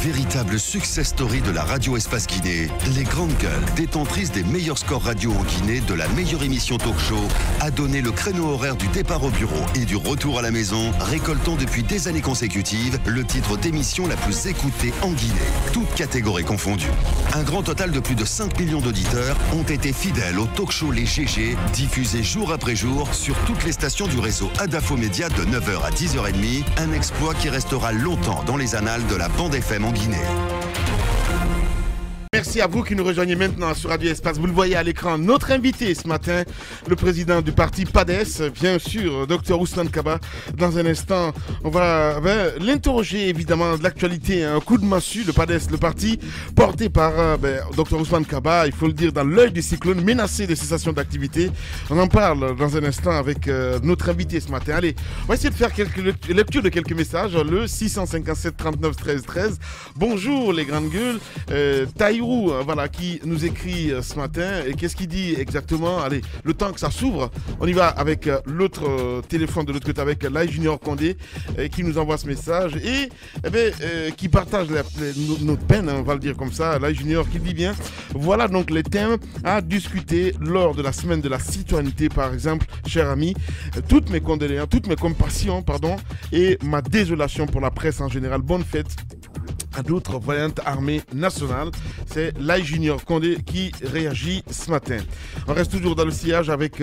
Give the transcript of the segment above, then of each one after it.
Véritable success story de la radio Espace Guinée, les Grandes Gueules, détentrices des meilleurs scores radio en Guinée, de la meilleure émission talk-show, a donné le créneau horaire du départ au bureau et du retour à la maison, récoltant depuis des années consécutives le titre d'émission la plus écoutée en Guinée, toutes catégories confondues. Un grand total de plus de 5 millions d'auditeurs ont été fidèles au talk-show Les GG, diffusé jour après jour sur toutes les stations du réseau Adafo Média de 9h à 10h30, un exploit qui restera longtemps dans les annales de la bande FM en Guinée. Merci à vous qui nous rejoignez maintenant sur Radio Espace. Vous le voyez à l'écran, notre invité ce matin, le président du parti PADES, bien sûr, Dr Ousmane Kaba. Dans un instant, on va l'interroger évidemment de l'actualité, un coup de massue, le PADES, le parti porté par Dr Ousmane Kaba, il faut le dire, dans l'œil du cyclone, menacé de cessation d'activité. On en parle dans un instant avec notre invité ce matin. Allez, on va essayer de faire quelques lectures de quelques messages. Le 657 39 13 13. Bonjour les grandes gueules. Taïrou, voilà, qui nous écrit ce matin. Et qu'est-ce qu'il dit exactement? Allez, le temps que ça s'ouvre, on y va avec l'autre téléphone de l'autre côté, avec Laï Junior Condé, qui nous envoie ce message et qui partage notre peine, on va le dire comme ça. Laï Junior qui dit bien, voilà donc les thèmes à discuter lors de la semaine de la citoyenneté, par exemple, cher ami. Toutes mes condoléances, toutes mes compassions, pardon, et ma désolation pour la presse en général. Bonne fête à d'autres vaillantes armées nationales. C'est Laï Junior Condé qui réagit ce matin. On reste toujours dans le sillage avec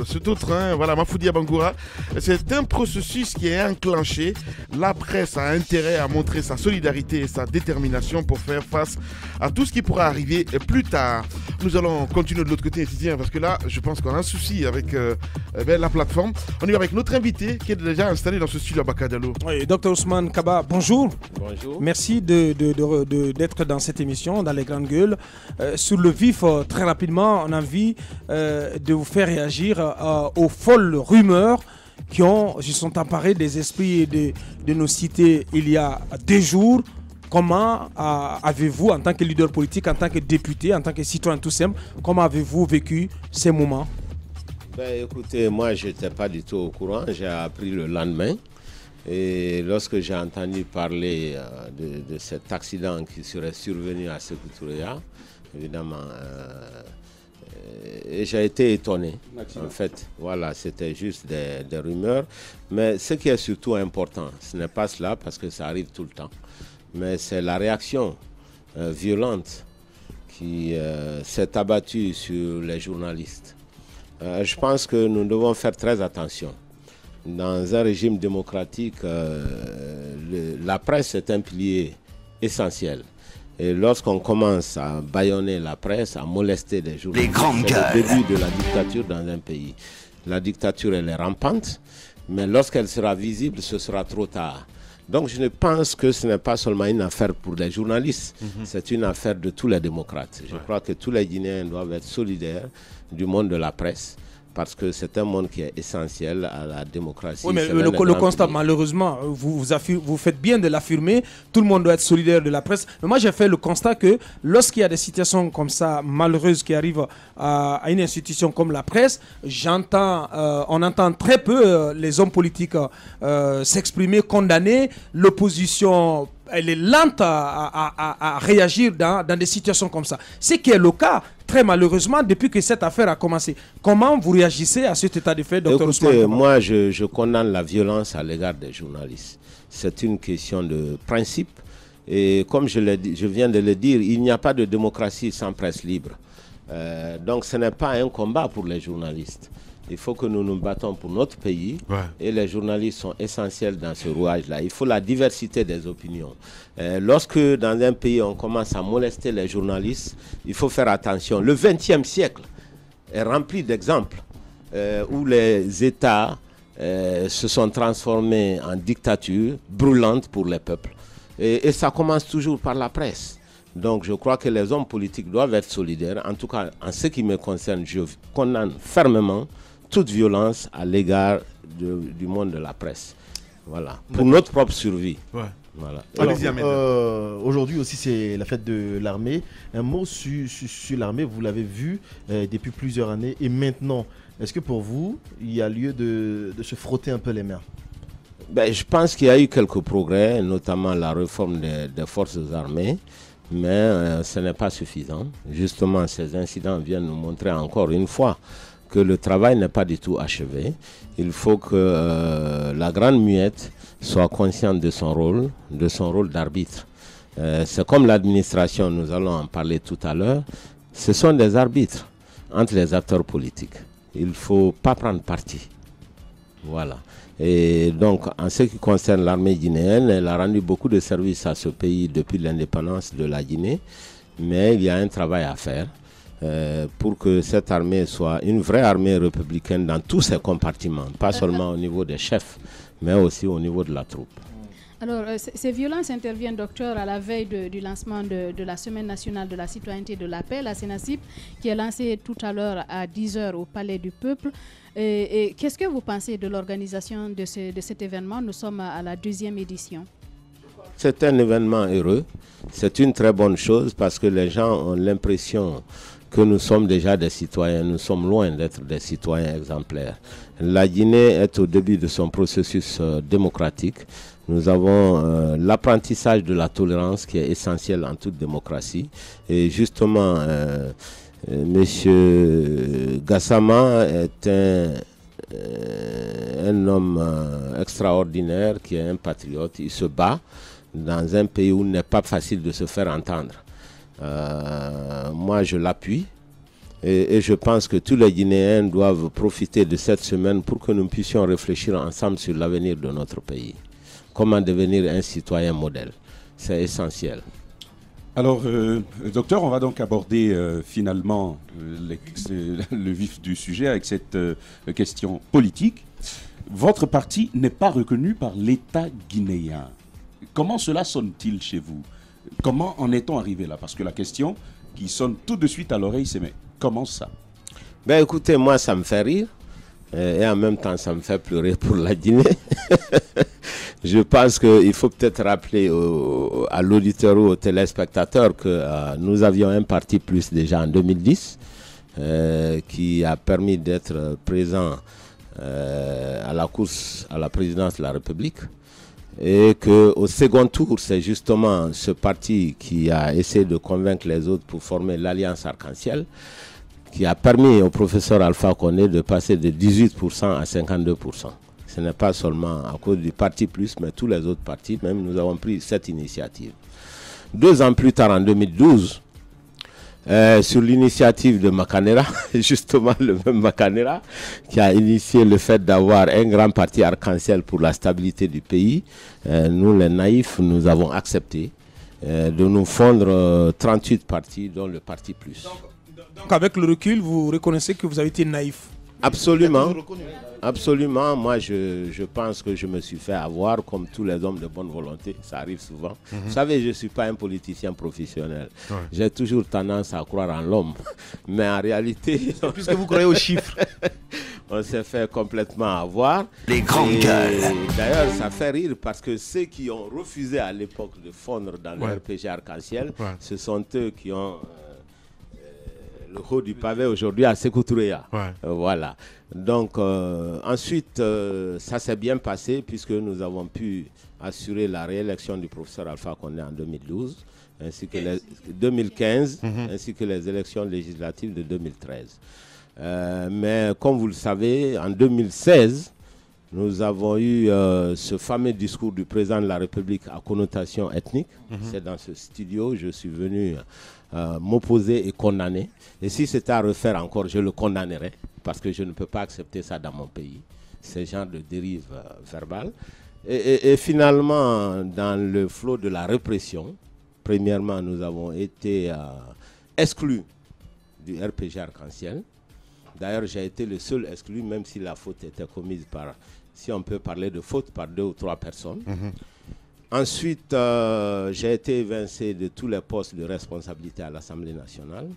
cet autre, voilà, Mafoudia Bangoura. C'est un processus qui est enclenché. La presse a intérêt à montrer sa solidarité et sa détermination pour faire face à tout ce qui pourra arriver plus tard. Nous allons continuer de l'autre côté, étudiant, parce que là, je pense qu'on a un souci avec la plateforme. On y va avec notre invité qui est déjà installé dans ce studio à Bakadalo. Oui, Dr Ousmane Kaba, bonjour. Bonjour. Merci d'être dans cette émission, dans les grandes gueules. Sur le vif, très rapidement, on a envie de vous faire réagir aux folles rumeurs qui se sont emparées des esprits et de nos cités il y a 2 jours. Comment avez-vous, en tant que leader politique, en tant que député, en tant que citoyen tout simple, comment avez-vous vécu ces moments? Écoutez, moi, je n'étais pas du tout au courant. J'ai appris le lendemain. Et lorsque j'ai entendu parler de cet accident qui serait survenu à Sékou-Touré, évidemment, et j'ai été étonné. En fait, voilà, c'était juste des rumeurs. Mais ce qui est surtout important, ce n'est pas cela, parce que ça arrive tout le temps, mais c'est la réaction violente qui s'est abattue sur les journalistes. Je pense que nous devons faire très attention. Dans un régime démocratique, la presse est un pilier essentiel. Et lorsqu'on commence à bâillonner la presse, à molester des journalistes, c'est le début de la dictature dans un pays. La dictature, elle est rampante, mais lorsqu'elle sera visible, ce sera trop tard. Donc je pense que ce n'est pas seulement une affaire pour les journalistes, c'est une affaire de tous les démocrates. Je crois que tous les Guinéens doivent être solidaires du monde de la presse, parce que c'est un monde qui est essentiel à la démocratie. Oui, mais le constat, malheureusement, vous faites bien de l'affirmer, tout le monde doit être solidaire de la presse. Mais moi, j'ai fait le constat que lorsqu'il y a des situations comme ça, malheureuses, qui arrivent à une institution comme la presse, on entend très peu les hommes politiques s'exprimer, condamner. L'opposition, elle est lente à réagir dans des situations comme ça. Ce qui est le cas, très malheureusement, depuis que cette affaire a commencé. Comment vous réagissez à cet état de fait, Dr Ousmane? Écoutez, moi, je condamne la violence à l'égard des journalistes. C'est une question de principe. Et comme je viens de le dire, il n'y a pas de démocratie sans presse libre. Donc ce n'est pas un combat pour les journalistes. Il faut que nous nous battons pour notre pays, et les journalistes sont essentiels dans ce rouage-là. Il faut la diversité des opinions. Lorsque dans un pays on commence à molester les journalistes, il faut faire attention. Le XXe siècle est rempli d'exemples où les États se sont transformés en dictature brûlante pour les peuples. Et ça commence toujours par la presse. Donc je crois que les hommes politiques doivent être solidaires. En tout cas, en ce qui me concerne, je condamne fermement toute violence à l'égard du monde de la presse. Voilà. Pour notre propre survie. Voilà. Aujourd'hui aussi, c'est la fête de l'armée. Un mot sur l'armée, vous l'avez vu depuis plusieurs années. Et maintenant, est-ce que pour vous, il y a lieu de se frotter un peu les mains? Je pense qu'il y a eu quelques progrès, notamment la réforme des forces armées, mais ce n'est pas suffisant. Justement, ces incidents viennent nous montrer encore une fois que le travail n'est pas du tout achevé. Il faut que la grande muette soit consciente de son rôle d'arbitre. C'est comme l'administration, nous allons en parler tout à l'heure, ce sont des arbitres entre les acteurs politiques. Il ne faut pas prendre parti. Voilà. Et donc, en ce qui concerne l'armée guinéenne, elle a rendu beaucoup de services à ce pays depuis l'indépendance de la Guinée, mais il y a un travail à faire pour que cette armée soit une vraie armée républicaine dans tous ses compartiments, pas seulement au niveau des chefs, mais aussi au niveau de la troupe. Alors, ces violences interviennent, docteur, à la veille du lancement de la Semaine nationale de la citoyenneté et de la paix, la CENACIP, qui est lancée tout à l'heure à 10h au Palais du Peuple. Et qu'est-ce que vous pensez de l'organisation de cet événement? Nous sommes à la 2e édition. C'est un événement heureux. C'est une très bonne chose parce que les gens ont l'impression que nous sommes déjà des citoyens. Nous sommes loin d'être des citoyens exemplaires. La Guinée est au début de son processus démocratique. Nous avons l'apprentissage de la tolérance qui est essentiel en toute démocratie. Et justement, Monsieur Gassama est un homme extraordinaire qui est un patriote. Il se bat dans un pays où il n'est pas facile de se faire entendre. Moi, je l'appuie. Et je pense que tous les Guinéens doivent profiter de cette semaine pour que nous puissions réfléchir ensemble sur l'avenir de notre pays. Comment devenir un citoyen modèle. C'est essentiel. Alors, docteur, on va donc aborder finalement le vif du sujet avec cette question politique. Votre parti n'est pas reconnu par l'État guinéen. Comment cela sonne-t-il chez vous? Comment en est-on arrivé là? Parce que la question qui sonne tout de suite à l'oreille, c'est mais comment ça? Écoutez, moi, ça me fait rire. Et en même temps, ça me fait pleurer pour la Guinée. Je pense qu'il faut peut-être rappeler à l'auditeur ou aux téléspectateurs que nous avions un parti plus déjà en 2010 qui a permis d'être présent à la course à la présidence de la République. Et qu'au second tour, c'est justement ce parti qui a essayé de convaincre les autres pour former l'Alliance Arc-en-Ciel, qui a permis au professeur Alpha Condé de passer de 18% à 52%. Ce n'est pas seulement à cause du Parti Plus, mais tous les autres partis, même nous avons pris cette initiative. 2 ans plus tard, en 2012, sur l'initiative de Makanera, justement le même Makanera, qui a initié le fait d'avoir un grand parti arc-en-ciel pour la stabilité du pays, nous les naïfs, nous avons accepté de nous fondre 38 partis, dont le Parti Plus. Donc avec le recul, vous reconnaissez que vous avez été naïf? Absolument. Absolument. Moi, je pense que je me suis fait avoir comme tous les hommes de bonne volonté. Ça arrive souvent. Vous savez, je ne suis pas un politicien professionnel. Ouais. J'ai toujours tendance à croire en l'homme. Mais en réalité... Puisque vous croyez aux chiffres. On s'est fait complètement avoir. Les grandes gueules. D'ailleurs, ça fait rire parce que ceux qui ont refusé à l'époque de fondre dans le RPG Arc-en-Ciel, ce sont eux qui ont... le haut du pavé aujourd'hui à Sékou Touréa. Voilà. Donc, ensuite, ça s'est bien passé puisque nous avons pu assurer la réélection du professeur Alpha Condé en 2012, ainsi que 2015, ainsi que les élections législatives de 2013. Mais comme vous le savez, en 2016, nous avons eu ce fameux discours du président de la République à connotation ethnique. C'est dans ce studio, je suis venu m'opposer et condamner. Et si c'était à refaire encore, je le condamnerais, parce que je ne peux pas accepter ça dans mon pays, ce genre de dérive verbale. Et finalement, dans le flot de la répression, premièrement, nous avons été exclus du RPG Arc-en-Ciel. D'ailleurs, j'ai été le seul exclu, même si la faute était commise par, si on peut parler de faute, par 2 ou 3 personnes. Ensuite, j'ai été évincé de tous les postes de responsabilité à l'Assemblée nationale.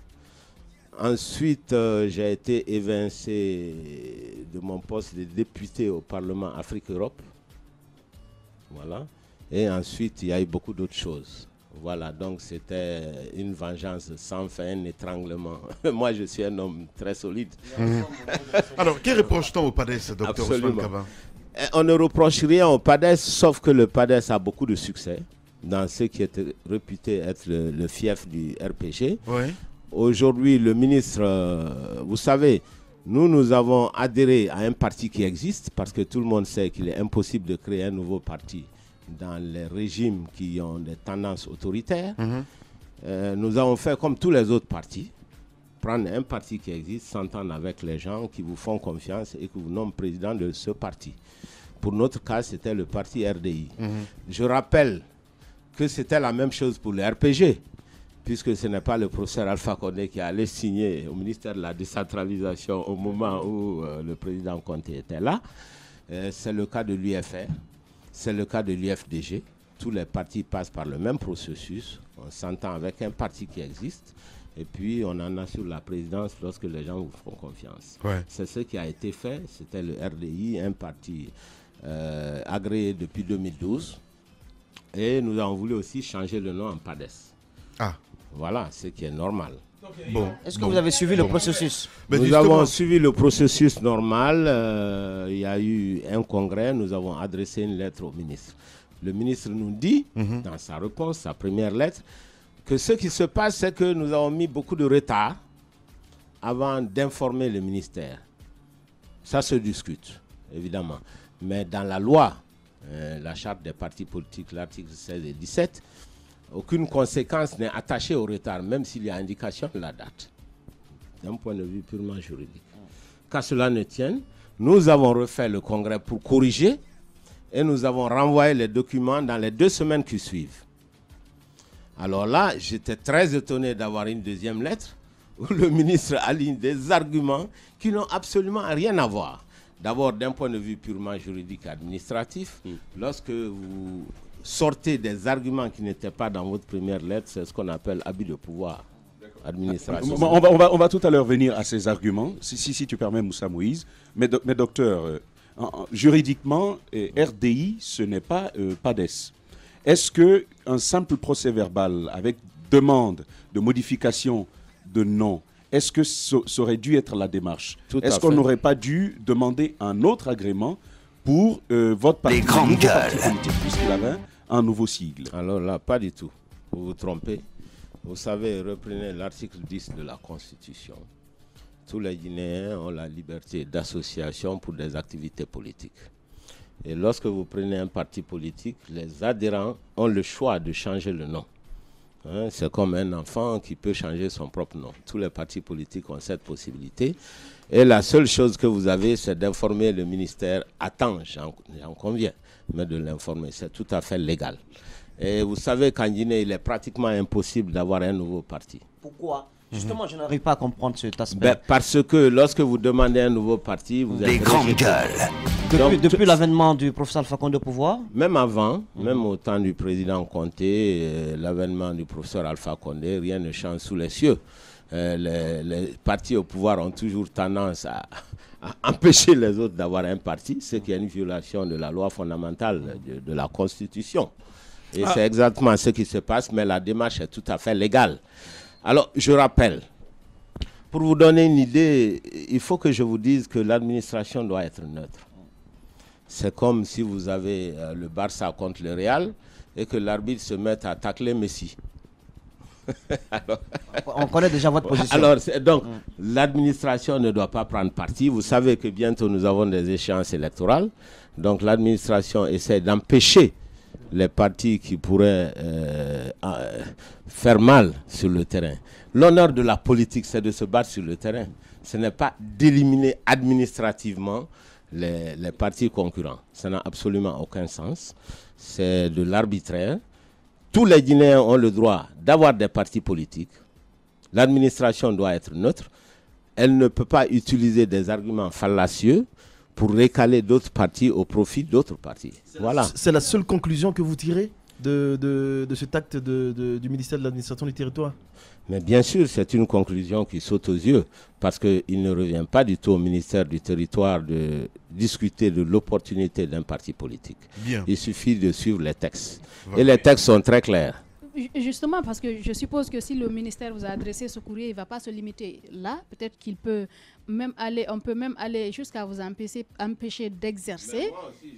Ensuite, j'ai été évincé de mon poste de député au Parlement Afrique-Europe. Voilà. Et ensuite, il y a eu beaucoup d'autres choses. Voilà, donc c'était une vengeance sans fin, un étranglement. Moi, je suis un homme très solide. Alors, que reproche-t-on au PADES, docteur Ousmane Kaba? On ne reproche rien au PADES, sauf que le PADES a beaucoup de succès dans ce qui est réputé être le fief du RPG. Oui. Aujourd'hui, le ministre, vous savez, nous avons adhéré à un parti qui existe parce que tout le monde sait qu'il est impossible de créer un nouveau parti dans les régimes qui ont des tendances autoritaires. Nous avons fait comme tous les autres partis, prendre un parti qui existe, s'entendre avec les gens qui vous font confiance et qui vous nomment président de ce parti. Pour notre cas, c'était le parti RDI. Je rappelle que c'était la même chose pour le RPG, puisque ce n'est pas le professeur Alpha Condé qui allait signer au ministère de la décentralisation au moment où le président Conté était là. C'est le cas de l'UFR, c'est le cas de l'UFDG. Tous les partis passent par le même processus. On s'entend avec un parti qui existe. Et puis, on en a sur la présidence lorsque les gens vous font confiance. Ouais. C'est ce qui a été fait. C'était le RDI, un parti agréé depuis 2012. Et nous avons voulu aussi changer le nom en PADES. Ah. Voilà, ce qui est normal. Bon. Est-ce que vous avez suivi le processus? Ben Nous justement, avons suivi le processus normal. Il y a eu un congrès. Nous avons adressé une lettre au ministre. Le ministre nous dit, dans sa réponse, sa première lettre, que ce qui se passe, c'est que nous avons mis beaucoup de retard avant d'informer le ministère. Ça se discute, évidemment. Mais dans la loi, la charte des partis politiques, l'article 16 et 17, aucune conséquence n'est attachée au retard, même s'il y a indication de la date, d'un point de vue purement juridique. Qu'à cela ne tienne, nous avons refait le congrès pour corriger et nous avons renvoyé les documents dans les 2 semaines qui suivent. Alors là, j'étais très étonné d'avoir une deuxième lettre où le ministre aligne des arguments qui n'ont absolument rien à voir. D'abord, d'un point de vue purement juridique administratif, lorsque vous sortez des arguments qui n'étaient pas dans votre première lettre, c'est ce qu'on appelle abus de pouvoir administratif. On va tout à l'heure venir à ces arguments, si tu permets, Moussa Moïse. Mais docteur, juridiquement, RDI, ce n'est pas PADES. Est-ce qu'un simple procès verbal avec demande de modification de nom, est-ce que ça aurait dû être la démarche? Est-ce qu'on n'aurait pas dû demander un autre agrément pour votre parti, politique, puisqu'il avait un nouveau sigle? Alors là, pas du tout. Vous vous trompez. Vous savez, reprenez l'article 10 de la Constitution. Tous les Guinéens ont la liberté d'association pour des activités politiques. Et lorsque vous prenez un parti politique, les adhérents ont le choix de changer le nom. C'est comme un enfant qui peut changer son propre nom. Tous les partis politiques ont cette possibilité. Et la seule chose que vous avez, c'est d'informer le ministère à temps, j'en conviens, mais de l'informer. C'est tout à fait légal. Et vous savez qu'en Guinée, il est pratiquement impossible d'avoir un nouveau parti. Pourquoi? Justement, je n'arrive pas à comprendre cet aspect. Parce que lorsque vous demandez un nouveau parti, vous êtes Les grandes gueules. Depuis l'avènement du professeur Alpha Condé au pouvoir? Même avant, même au temps du président Conté, l'avènement du professeur Alpha Condé, rien ne change sous les cieux. Les partis au pouvoir ont toujours tendance à empêcher les autres d'avoir un parti, ce qui est une violation de la loi fondamentale de la Constitution. Et c'est exactement ce qui se passe, mais la démarche est tout à fait légale. Alors, je rappelle, pour vous donner une idée, il faut que je vous dise que l'administration doit être neutre. C'est comme si vous avez le Barça contre le Real et que l'arbitre se met à tacler Messi. Alors, on connaît déjà votre position. Alors, donc, l'administration ne doit pas prendre parti. Vous savez que bientôt nous avons des échéances électorales. Donc, l'administration essaie d'empêcher les partis qui pourraient faire mal sur le terrain. L'honneur de la politique, c'est de se battre sur le terrain. Ce n'est pas d'éliminer administrativement les partis concurrents. Ça n'a absolument aucun sens. C'est de l'arbitraire. Tous les Guinéens ont le droit d'avoir des partis politiques. L'administration doit être neutre. Elle ne peut pas utiliser des arguments fallacieux pour récaler d'autres partis au profit d'autres partis. Voilà. C'est la seule conclusion que vous tirez de cet acte du ministère de l'administration du territoire? Mais bien sûr, c'est une conclusion qui saute aux yeux, parce qu'il ne revient pas du tout au ministère du territoire de discuter de l'opportunité d'un parti politique. Bien. Il suffit de suivre les textes. Et les textes sont très clairs. Justement, parce que je suppose que si le ministère vous a adressé ce courrier, il ne va pas se limiter là. Peut-être qu'il peut on peut même aller jusqu'à vous empêcher d'exercer.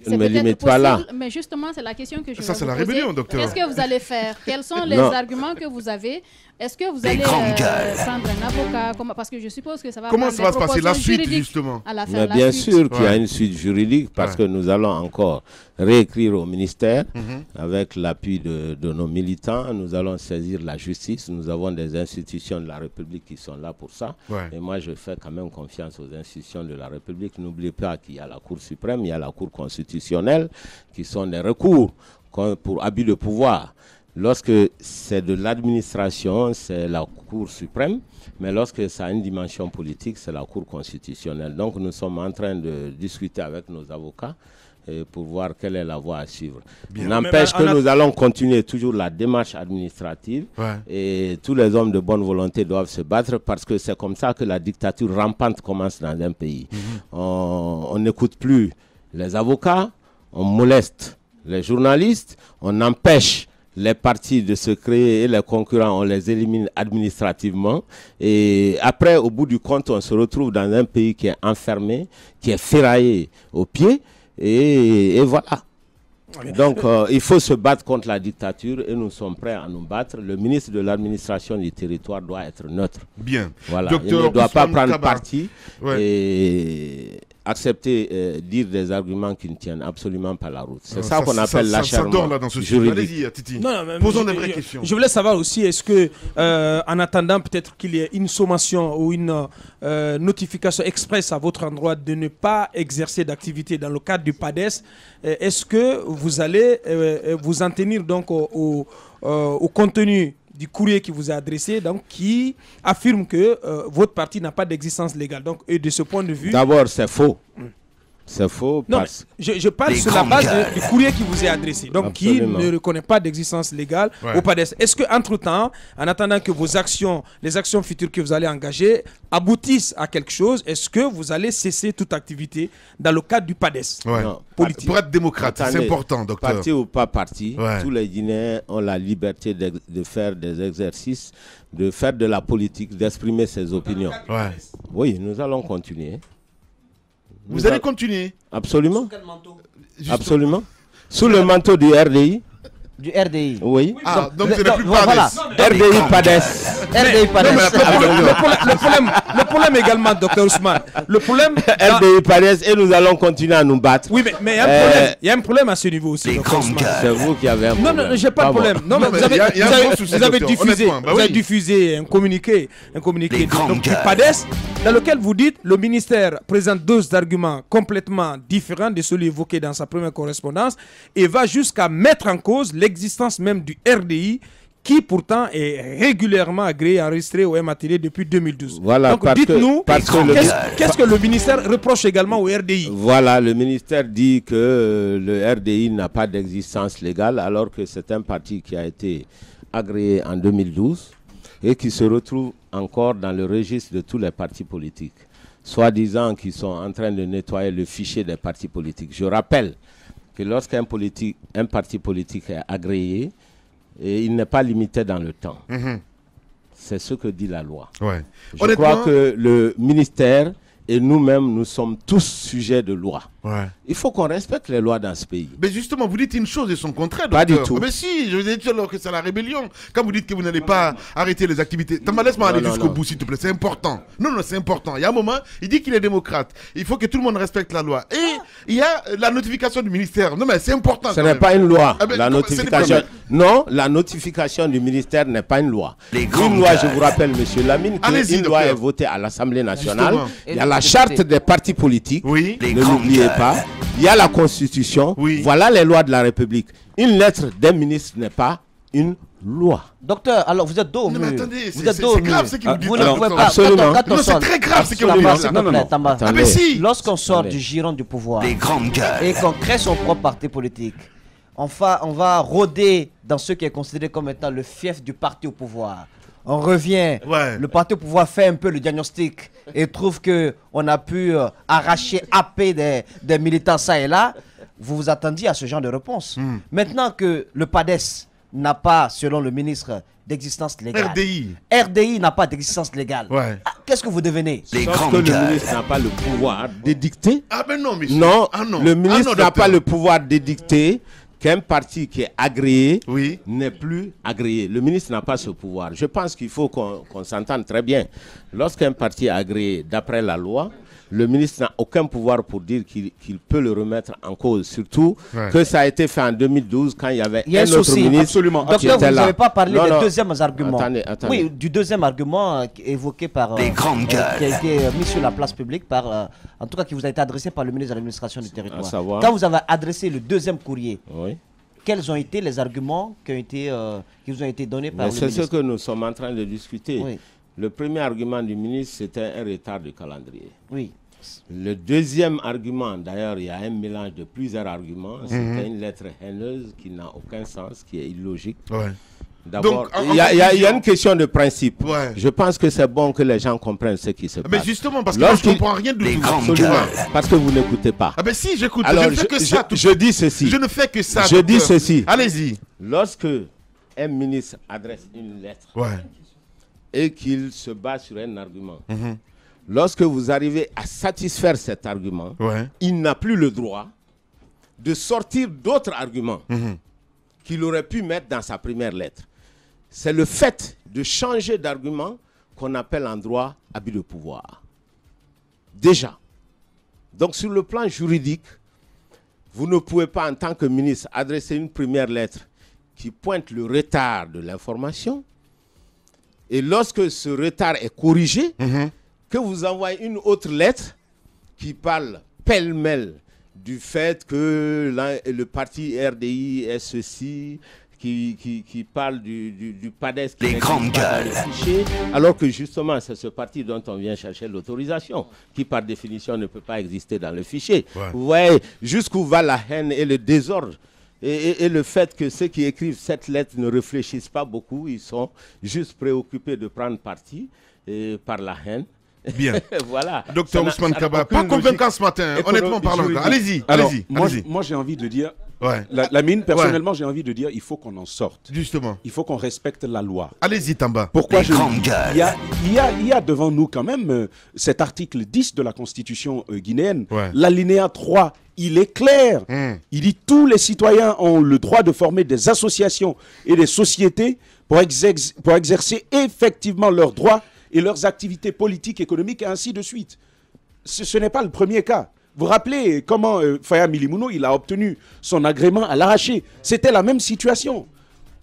Je ne me limite pas là. Mais justement, c'est la question que je Ça, vais c'est vous la poser. rébellion, docteur. Qu'est-ce que vous allez faire? Quels sont les arguments que vous avez? Est-ce que vous allez prendre un avocat? Parce que je suppose que ça va Comment ça va se passer la suite, justement? à la fin, Mais bien sûr qu'il y a une suite juridique parce que nous allons encore réécrire au ministère avec l'appui de nos militants. Nous allons saisir la justice. Nous avons des institutions de la République qui sont là pour ça. Et moi, je fais quand même confiance aux institutions de la République. N'oubliez pas qu'il y a la Cour suprême, il y a la Cour constitutionnelle qui sont des recours pour abus de pouvoir. Lorsque c'est de l'administration, c'est la Cour suprême, mais lorsque ça a une dimension politique, c'est la Cour constitutionnelle. Donc nous sommes en train de discuter avec nos avocats pour voir quelle est la voie à suivre. N'empêche que nous allons continuer toujours la démarche administrative et tous les hommes de bonne volonté doivent se battre parce que c'est comme ça que la dictature rampante commence dans un pays. On n'écoute plus les avocats, on moleste les journalistes, on empêche les partis de se créer et les concurrents, on les élimine administrativement. Et après, au bout du compte, on se retrouve dans un pays qui est enfermé, qui est ferraillé aux pieds. Et voilà. Donc, il faut se battre contre la dictature et nous sommes prêts à nous battre. Le ministre de l'administration du territoire doit être neutre. Bien. Voilà. Il ne doit pas prendre parti et accepter dire des arguments qui ne tiennent absolument pas la route. C'est ça qu'on appelle l'acharnement juridique. Allez-y, Titi. Posons des vraies questions. Je voulais savoir aussi, est-ce que, en attendant peut-être qu'il y ait une sommation ou une notification express à votre endroit de ne pas exercer d'activité dans le cadre du PADES, est-ce que vous allez vous en tenir donc au contenu du courrier qui vous est adressé, donc qui affirme que votre parti n'a pas d'existence légale. Donc, et de ce point de vue... D'abord, c'est faux. C'est faux. Non, je parle sur la base du courrier qui vous est adressé, donc Absolument. qui ne reconnaît pas d'existence légale au PADES. Est-ce qu'entre-temps, en attendant que vos actions, les actions futures que vous allez engager, aboutissent à quelque chose, est-ce que vous allez cesser toute activité dans le cadre du PADES politique? Pour être démocrate, c'est important, docteur. Parti ou pas parti, tous les Guinéens ont la liberté de faire des exercices, de faire de la politique, d'exprimer ses opinions. Oui, nous allons continuer. Vous allez continuer? Absolument. Sous quel manteau? Absolument. Sous le manteau du RDI. Du RDI. Oui. Ah, donc c'est le plus PADES. RDI PADES. RDI PADES. Le problème également, docteur Ousmane, le problème... RDI PADES et nous allons continuer à nous battre. Oui, mais il y a un problème à ce niveau aussi, docteur Ousmane. C'est vous qui avez un problème. Non, j'ai pas de problème. Non, mais vous avez diffusé un communiqué donc, du PADES dans lequel vous dites le ministère présente deux arguments complètement différents de ceux évoqués dans sa première correspondance et va jusqu'à mettre en cause l'existence même du RDI qui pourtant est régulièrement agréé et enregistré au MATD depuis 2012. Voilà, donc dites-nous, qu'est-ce que le ministère reproche également au RDI? Voilà, le ministère dit que le RDI n'a pas d'existence légale alors que c'est un parti qui a été agréé en 2012 et qui se retrouve encore dans le registre de tous les partis politiques, soi-disant qu'ils sont en train de nettoyer le fichier des partis politiques. Je rappelle que lorsqu'un parti politique est agréé, et il n'est pas limité dans le temps. C'est ce que dit la loi. Je crois que le ministère et nous-mêmes, nous sommes tous sujets de loi. Il faut qu'on respecte les lois dans ce pays. Mais justement, vous dites une chose et son contraire, docteur. Pas du tout. Mais si, je vous ai dit alors que c'est la rébellion. Quand vous dites que vous n'allez pas arrêter les activités, laisse-moi aller jusqu'au bout, s'il te plaît. C'est important. Non, c'est important. Il y a un moment, il dit qu'il est démocrate. Il faut que tout le monde respecte la loi. Et il y a la notification du ministère. Non, mais c'est important. Ce n'est pas une loi. La notification. Non, la notification du ministère n'est pas une loi. Une loi, je vous rappelle, monsieur Lamine, qu'une loi est votée à l'Assemblée nationale. Il y a la charte des partis politiques. Ne l'oubliez pas. Il y a la Constitution. Voilà les lois de la République. Une lettre d'un ministre n'est pas une loi. Docteur, alors vous êtes dos au mur. C'est grave ce qu'il vous dit. Vous ne pouvez pas. Absolument. Non, c'est très grave ce qu'il vous dit. Non. Mais si. Lorsqu'on sort du giron du pouvoir et qu'on crée son propre parti politique, on va rôder dans ce qui est considéré comme étant le fief du parti au pouvoir. On revient, le parti au pouvoir fait un peu le diagnostic et trouve qu'on a pu arracher, happer des militants ça et là. Vous vous attendiez à ce genre de réponse. Maintenant que le PADES n'a pas, selon le ministre, d'existence légale. RDI n'a pas d'existence légale. Ouais. Qu'est-ce que vous devenez? Sauf que le ministre n'a pas le pouvoir d'édicter. Ah ben non, monsieur. Non, non. Le ministre n'a pas le pouvoir d'édicter qu'un parti qui est agréé n'est plus agréé. Le ministre n'a pas ce pouvoir. Je pense qu'il faut qu'on s'entende très bien. Lorsqu'un parti est agréé d'après la loi, le ministre n'a aucun pouvoir pour dire qu'il peut le remettre en cause. Surtout que ça a été fait en 2012 quand il y avait un autre ministre. Absolument. Docteur, vous n'avez pas parlé des deuxièmes arguments. Attendez. Oui, du deuxième argument évoqué par... qui a été mis sur la place publique par... en tout cas, qui vous a été adressé par le ministre de l'administration du territoire. Quand vous avez adressé le deuxième courrier, quels ont été les arguments qui vous ont été donnés par le ministre? C'est ce que nous sommes en train de discuter. Oui. Le premier argument du ministre, c'était un retard de calendrier. Oui. Le deuxième argument, d'ailleurs, il y a un mélange de plusieurs arguments. C'était une lettre haineuse qui n'a aucun sens, qui est illogique. Ouais. D'abord, il y a une question de principe. Ouais. Je pense que c'est bon que les gens comprennent ce qui se passe. Mais justement, parce que moi, je ne comprends rien de tout. Parce que vous n'écoutez pas. Ah ben si, j'écoute. Alors, je ne fais que ça. Je dis ceci. Je ne fais que ça. Je dis ceci. Allez-y. Lorsque un ministre adresse une lettre et qu'il se base sur un argument, lorsque vous arrivez à satisfaire cet argument, il n'a plus le droit de sortir d'autres arguments qu'il aurait pu mettre dans sa première lettre. C'est le fait de changer d'argument qu'on appelle en droit abus de pouvoir. Déjà. Donc sur le plan juridique, vous ne pouvez pas en tant que ministre adresser une première lettre qui pointe le retard de l'information. Et lorsque ce retard est corrigé, que vous envoyez une autre lettre qui parle pêle-mêle du fait que le parti RDI est ceci, qui parle du PADES qui n'est pas dans le fichier, alors que justement c'est ce parti dont on vient chercher l'autorisation, qui par définition ne peut pas exister dans le fichier. Vous voyez jusqu'où va la haine et le désordre. Et le fait que ceux qui écrivent cette lettre ne réfléchissent pas beaucoup, ils sont juste préoccupés de prendre parti par la haine. Bien. Voilà. Docteur Ousmane Kaba, pas convaincant ce matin, honnêtement parlant. Allez-y. Moi j'ai envie de dire, la mine, personnellement, j'ai envie de dire, il faut qu'on en sorte. Justement. Il faut qu'on respecte la loi. Allez-y, Tamba. Pourquoi il y a devant nous quand même cet article 10 de la Constitution guinéenne, l'alinéa 3. Il est clair. Il dit tous les citoyens ont le droit de former des associations et des sociétés pour exercer effectivement leurs droits et leurs activités politiques, économiques et ainsi de suite. Ce n'est pas le premier cas. Vous vous rappelez comment Faya Milimouno, il a obtenu son agrément à l'arraché. C'était la même situation.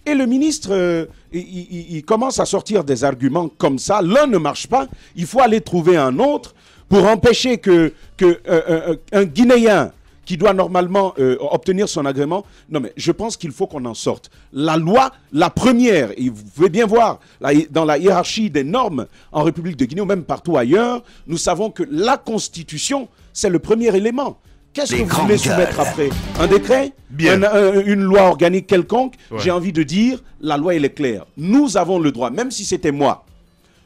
Et le ministre, il commence à sortir des arguments comme ça. L'un ne marche pas, il faut aller trouver un autre pour empêcher qu'un Guinéen qui doit normalement obtenir son agrément. Non, mais je pense qu'il faut qu'on en sorte. La loi, la première, et vous pouvez bien voir, dans la hiérarchie des normes en République de Guinée ou même partout ailleurs, nous savons que la Constitution, c'est le premier élément. Qu'est-ce que vous voulez soumettre après? Un décret? Une loi organique quelconque? J'ai envie de dire, la loi, elle est claire. Nous avons le droit, même si c'était moi,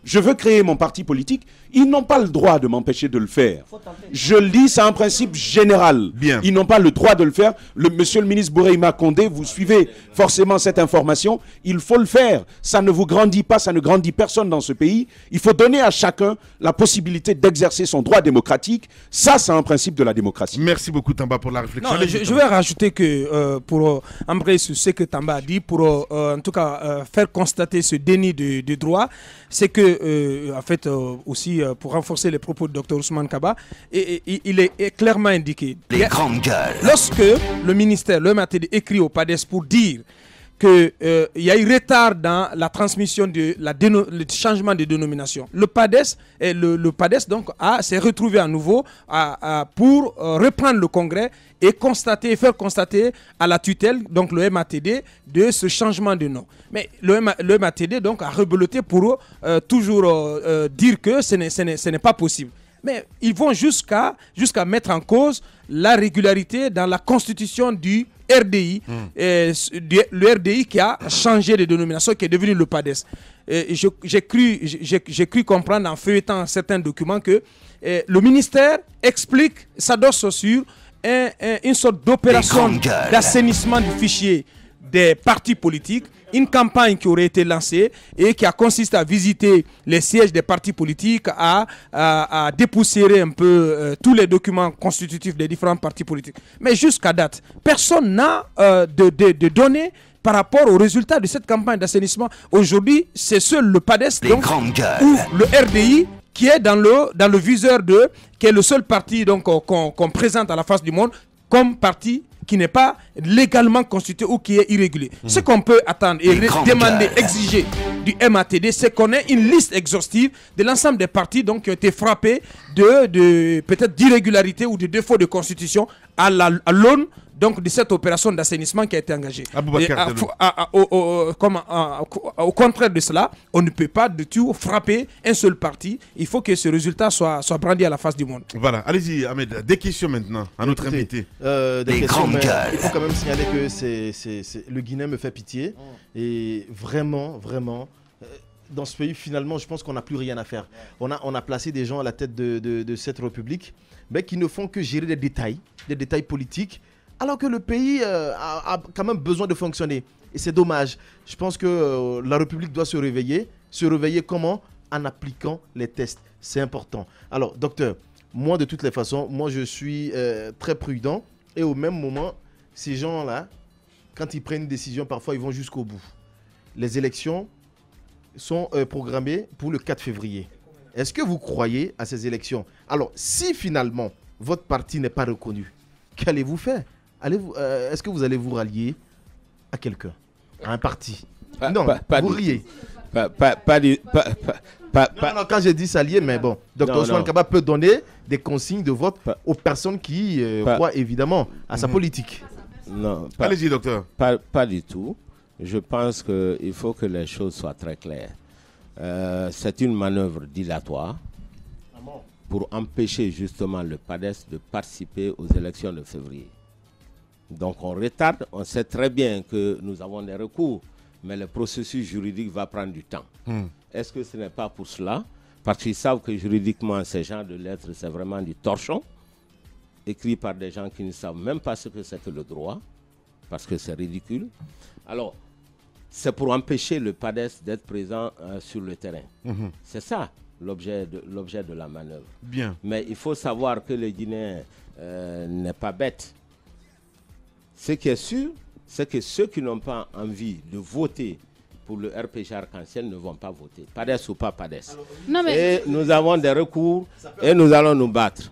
je veux créer mon parti politique, ils n'ont pas le droit de m'empêcher de le faire. Je le dis, c'est un principe général. Ils n'ont pas le droit de le faire. Monsieur le ministre Boureima Condé, vous suivez forcément cette information. Il faut le faire. Ça ne vous grandit pas, ça ne grandit personne dans ce pays. Il faut donner à chacun la possibilité d'exercer son droit démocratique. Ça, c'est un principe de la démocratie. Merci beaucoup, Tamba, pour la réflexion. Non, je vais rajouter que pour embrayer sur ce que Tamba a dit, pour en tout cas faire constater ce déni de droit, c'est que, en fait, aussi, pour renforcer les propos de Dr Ousmane Kaba, il est clairement indiqué. Les grandes gueules. Lorsque le ministère, le MATD, écrit au PADES pour dire qu'il y a eu retard dans la transmission de le changement de dénomination, le PADES donc s'est retrouvé à nouveau pour reprendre le congrès et faire constater à la tutelle, donc le MATD, de ce changement de nom. Mais le MATD donc a rebeloté pour toujours dire que ce n'est pas possible. Mais ils vont jusqu'à mettre en cause la régularité dans la constitution du RDI, le RDI qui a changé de dénomination, qui est devenu le PADES. J'ai cru comprendre en feuilletant certains documents que le ministère s'adosse sur une sorte d'opération d'assainissement du fichier des partis politiques, une campagne qui aurait été lancée et qui a consisté à visiter les sièges des partis politiques, à dépoussiérer un peu tous les documents constitutifs des différents partis politiques. Mais jusqu'à date, personne n'a de données par rapport aux résultats de cette campagne d'assainissement. Aujourd'hui, c'est seul le PADES donc, ou le RDI qui est dans le viseur qui est le seul parti qu'on présente à la face du monde comme parti qui n'est pas légalement constitué ou qui est irrégulier. Ce qu'on peut attendre et demander, exiger du MATD, c'est qu'on ait une liste exhaustive de l'ensemble des partis donc, qui ont été frappés de peut-être d'irrégularité ou de défaut de constitution à l'aune donc de cette opération d'assainissement qui a été engagée. Au contraire de cela, on ne peut pas du tout frapper un seul parti. Il faut que ce résultat soit brandi à la face du monde. Voilà, allez-y Ahmed, des questions maintenant à notre invité. Des questions, il faut quand même signaler que le Guinée me fait pitié. Et vraiment, dans ce pays, finalement, je pense qu'on n'a plus rien à faire. On a placé des gens à la tête de cette république, mais qui ne font que gérer des détails politiques, alors que le pays a quand même besoin de fonctionner. Et c'est dommage. Je pense que la République doit se réveiller. Se réveiller comment? En appliquant les tests. C'est important. Alors, docteur, moi, de toutes les façons, moi, je suis très prudent. Et au même moment, ces gens-là, quand ils prennent une décision, parfois, ils vont jusqu'au bout. Les élections sont programmées pour le 4 février. Est-ce que vous croyez à ces élections? Alors, si finalement, votre parti n'est pas reconnu, qu'allez-vous faire? Est-ce que vous allez vous rallier à quelqu'un, à un parti? Non, vous riez. Non, quand j'ai dit s'allier, mais bon, Dr Ousmane Kaba peut donner des consignes de vote aux personnes qui croient évidemment à sa politique. Non, allez-y, docteur. Pas du tout. Je pense qu'il faut que les choses soient très claires. C'est une manœuvre dilatoire pour empêcher justement le PADES de participer aux élections de février. Donc on retarde, on sait très bien que nous avons des recours, mais le processus juridique va prendre du temps. Est-ce que ce n'est pas pour cela? Parce qu'ils savent que juridiquement, ces genres de lettres, c'est vraiment du torchon, écrit par des gens qui ne savent même pas ce que c'est que le droit, parce que c'est ridicule. Alors, c'est pour empêcher le PADES d'être présent sur le terrain. C'est ça l'objet de la manœuvre. Bien. Mais il faut savoir que le Guinéen n'est pas bête. Ce qui est sûr, c'est que ceux qui n'ont pas envie de voter pour le RPG Arc-en-Ciel ne vont pas voter. PADES ou pas PADES. Et nous avons des recours et nous allons nous battre.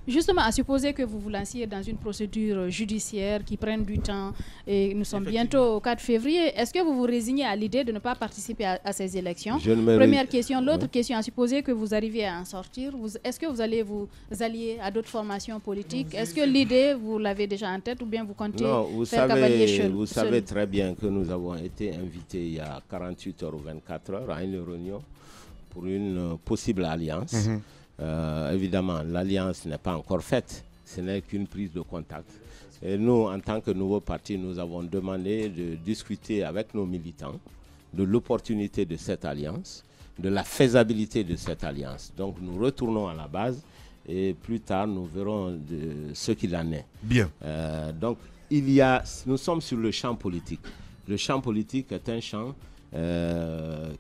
Justement, à supposer que vous vous lanciez dans une procédure judiciaire qui prenne du temps et nous sommes bientôt au 4 février, est-ce que vous vous résignez à l'idée de ne pas participer à ces élections? Première question. L'autre question, à supposer que vous arriviez à en sortir, est-ce que vous allez vous allier à d'autres formations politiques? Est-ce que l'idée, vous l'avez déjà en tête ou bien vous comptez faire cavalier seul? Vous savez très bien que nous avons été invités il y a 48 heures ou 24 heures à une réunion pour une possible alliance. Évidemment, l'alliance n'est pas encore faite, ce n'est qu'une prise de contact. Et nous, en tant que nouveau parti, nous avons demandé de discuter avec nos militants de l'opportunité de cette alliance, de la faisabilité de cette alliance. Donc nous retournons à la base et plus tard, nous verrons ce qu'il en est. Bien. Donc, nous sommes sur le champ politique. Le champ politique est un champ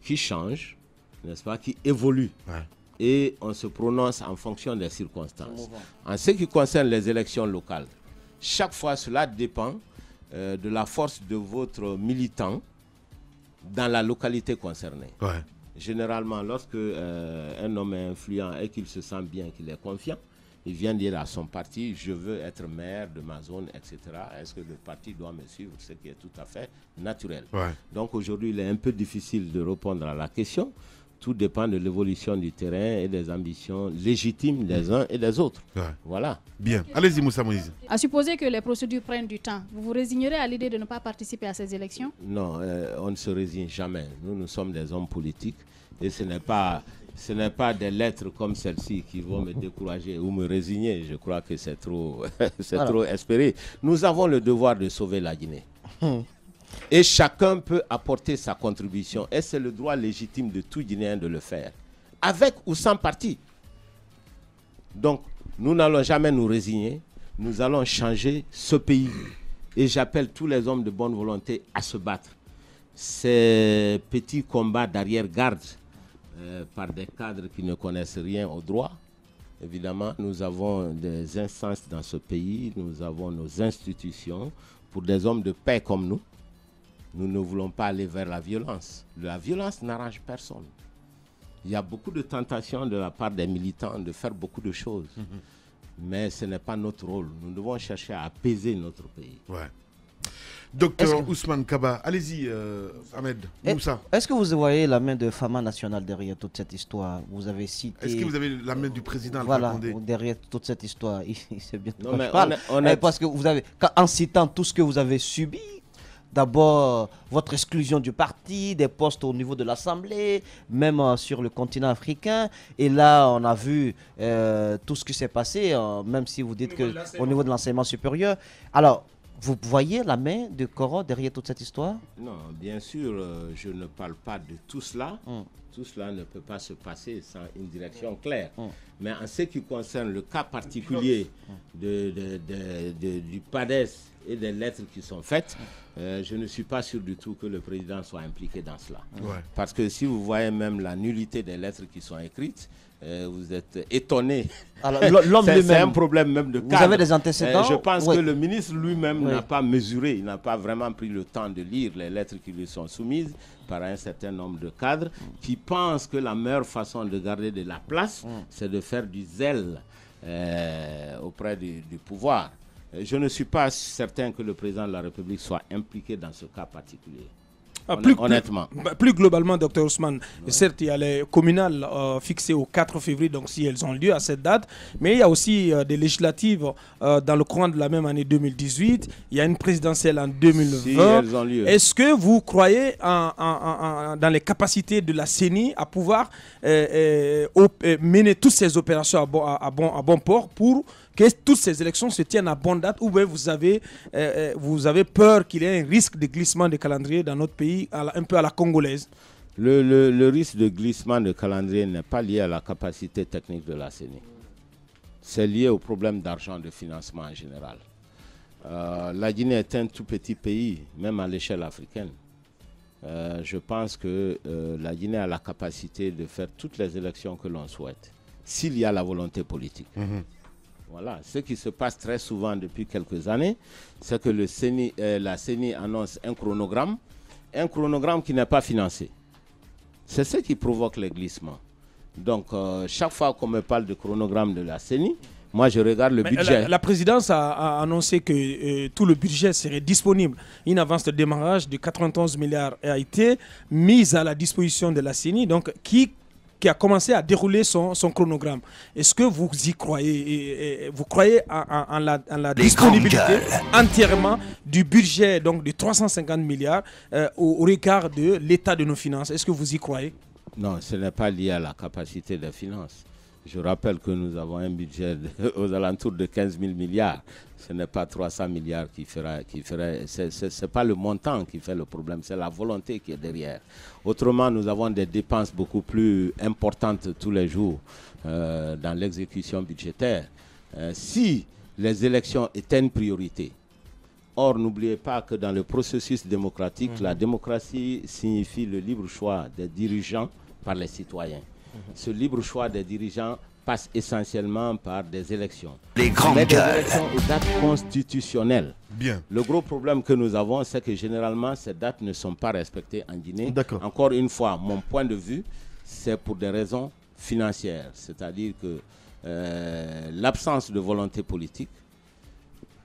qui change, n'est-ce pas, qui évolue. Ouais. Et on se prononce en fonction des circonstances. En ce qui concerne les élections locales, chaque fois cela dépend de la force de votre militant dans la localité concernée. Ouais. Généralement, lorsque un homme est influent et qu'il se sent bien, qu'il est confiant, il vient dire à son parti, je veux être maire de ma zone, etc. Est-ce que le parti doit me suivre? Ce qui est tout à fait naturel. Ouais. Donc aujourd'hui, il est un peu difficile de répondre à la question. Tout dépend de l'évolution du terrain et des ambitions légitimes des uns et des autres. Ouais. Voilà. Bien. Allez-y, Moussa Moïse. À supposer que les procédures prennent du temps, vous vous résignerez à l'idée de ne pas participer à ces élections? Non, on ne se résigne jamais. Nous sommes des hommes politiques et ce n'est pas des lettres comme celle-ci qui vont me décourager ou me résigner. Je crois que c'est trop, trop espéré. Nous avons le devoir de sauver la Guinée. Et chacun peut apporter sa contribution. Et c'est le droit légitime de tout Guinéen de le faire. Avec ou sans parti. Donc, nous n'allons jamais nous résigner. Nous allons changer ce pays. Et j'appelle tous les hommes de bonne volonté à se battre. Ces petits combats d'arrière-garde par des cadres qui ne connaissent rien au droit. Évidemment, nous avons des instances dans ce pays, nous avons nos institutions. Pour des hommes de paix comme nous, nous ne voulons pas aller vers la violence. La violence n'arrange personne. Il y a beaucoup de tentations de la part des militants de faire beaucoup de choses. Mais ce n'est pas notre rôle. Nous devons chercher à apaiser notre pays. Ouais. Docteur Ousmane Kaba, allez-y, Ahmed Moussa. Est-ce que vous voyez la main de Fama National derrière toute cette histoire? Vous avez cité... Est-ce que vous avez la main du président Voilà, derrière toute cette histoire. C'est bien non, mais je parle. Parce que vous avez, en citant tout ce que vous avez subi, d'abord votre exclusion du parti, des postes au niveau de l'Assemblée, même sur le continent africain. Et là, on a vu tout ce qui s'est passé, même si vous dites qu'au niveau de l'enseignement supérieur. Alors, vous voyez la main de Koro derrière toute cette histoire? Non, bien sûr, je ne parle pas de tout cela. Tout cela ne peut pas se passer sans une direction claire. Mais en ce qui concerne le cas particulier du PADES et des lettres qui sont faites, je ne suis pas sûr du tout que le président soit impliqué dans cela. Parce que si vous voyez même la nullité des lettres qui sont écrites, vous êtes étonné. C'est un problème même de cadre. Vous avez des antécédents? Je pense que le ministre lui-même n'a pas mesuré, il n'a pas vraiment pris le temps de lire les lettres qui lui sont soumises par un certain nombre de cadres qui pensent que la meilleure façon de garder de la place, c'est de faire du zèle auprès du pouvoir. Je ne suis pas certain que le président de la République soit impliqué dans ce cas particulier. Honnêtement. Plus globalement, Dr Ousmane, certes, il y a les communales fixées au 4 février, donc si elles ont lieu à cette date, mais il y a aussi des législatives dans le courant de la même année 2018, il y a une présidentielle en 2020. Si elles ont lieu. Est-ce que vous croyez dans les capacités de la CENI à pouvoir mener toutes ces opérations à bon port pour que toutes ces élections se tiennent à bonne date, ou bien vous avez peur qu'il y ait un risque de glissement de calendrier dans notre pays, un peu à la congolaise? Le risque de glissement de calendrier n'est pas lié à la capacité technique de la CENI. C'est lié au problème d'argent, de financement en général. La Guinée est un tout petit pays, même à l'échelle africaine. Je pense que la Guinée a la capacité de faire toutes les élections que l'on souhaite, s'il y a la volonté politique. Voilà. Ce qui se passe très souvent depuis quelques années, c'est que la CENI annonce un chronogramme qui n'est pas financé. C'est ce qui provoque les glissements. Donc, chaque fois qu'on me parle de chronogramme de la CENI, moi, je regarde le budget. La présidence a annoncé que tout le budget serait disponible. Une avance de démarrage de 91 milliards a été mise à la disposition de la CENI, donc qui a commencé à dérouler son chronogramme. Est-ce que vous y croyez et vous croyez en la disponibilité entièrement du budget donc de 350 milliards au regard de l'état de nos finances? Est-ce que vous y croyez? Non, ce n'est pas lié à la capacité des finances. Je rappelle que nous avons un budget aux alentours de 15 000 milliards. Ce n'est pas 300 milliards qui ferait c'est pas le montant qui fait le problème, c'est la volonté qui est derrière. Autrement, nous avons des dépenses beaucoup plus importantes tous les jours dans l'exécution budgétaire. Si les élections étaient une priorité, or n'oubliez pas que dans le processus démocratique, la démocratie signifie le libre choix des dirigeants par les citoyens. Ce libre choix des dirigeants passe essentiellement par des élections. Des élections aux dates constitutionnelles. Bien. Le gros problème que nous avons, c'est que généralement, ces dates ne sont pas respectées en Guinée. Encore une fois, mon point de vue, c'est pour des raisons financières. C'est-à-dire que l'absence de volonté politique